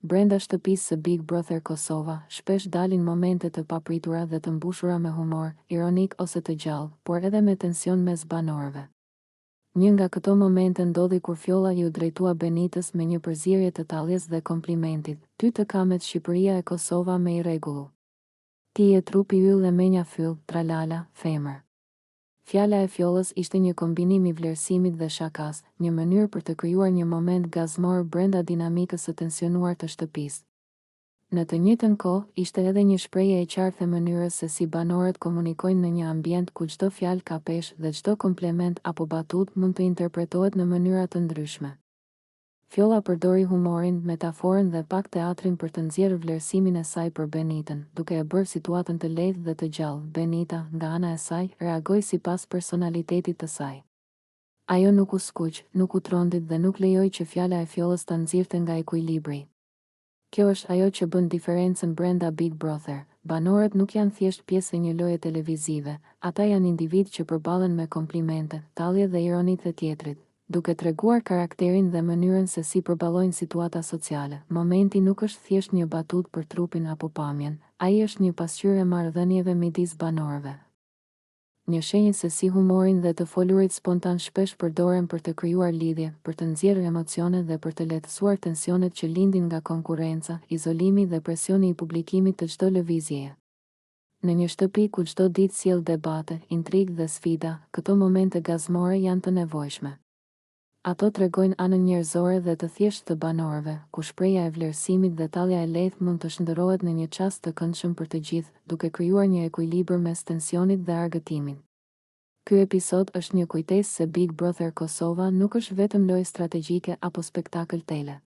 Brenda shtëpisë së Big Brother Kosova, shpesh dalin momente të papritura dhe të mbushura me humor, ironik ose të gjallë, por edhe me tension mes banorëve. Një nga këto momente ndodhi kur Fjolla ju drejtua Benitës me një përzierje të talljes dhe komplimentit: "Ty të kamet Shqipëria e Kosova me i rregullu. Ti je trupi yll dhe menja fyll, tralala, femër." Fjala e Fjollës ishte një kombinim i vlerësimit dhe shakas, një mënyrë për të krijuar një moment gazmor brenda dinamikës së tensionuar të shtëpisë. Në të njëjtën kohë, ishte edhe një shprehje e qartë e mënyrës se si banorët komunikojnë në një ambient ku çdo fjalë ka peshë dhe çdo komplement apo batut mund të interpretohet në mënyra të ndryshme. Fjolla përdori humorin, metaforën dhe pak teatrin për të nxjerrë vlerësimin e saj për Benitën, duke e bërë situatën të lehtë dhe të gjallë. Benita, nga ana e saj, reagoi sipas personalitetit të saj. Ajo nuk u skuq, nuk u trondit dhe nuk lejoi që fjala e Fjollës ta nxirrte nga ekuilibri. Kjo është ajo që bën diferencën brenda Big Brother. Banorët nuk janë thjesht pjesë e një loje televizive, ata janë individ që përballen me komplimente, tallje dhe ironi të tjetrit, duke treguar karakterin dhe mënyrën se si përballojnë situata sociale. Momenti nuk është thjesht një batut për trupin apo pamjen, ai është një pasqyrë e marrëdhënieve midis banorëve. Një shenjë se si humorin dhe të folurit spontan shpesh përdoren për të krijuar lidhje, për të nxjerrë emocione dhe për të lehtësuar tensionet që lindin nga konkurrenca, izolimi dhe presioni i publikimit të çdo lëvizjeje. Në një shtëpi ku çdo ditë sjell debate, intrigë dhe sfida, këto momente gazmore janë të nevojshme. Ato tregojnë anën njerëzore dhe të thjeshtë të banorëve, ku shprehja e vlerësimit dhe tallja e lehtë mund të shndërrohet në një çast të këndshëm për të gjithë, duke krijuar një ekuilibër mes tensionit dhe argëtimit. Ky episod është një kujtesë se Big Brother Kosova nuk është vetëm lojë strategjike apo spektakël tele.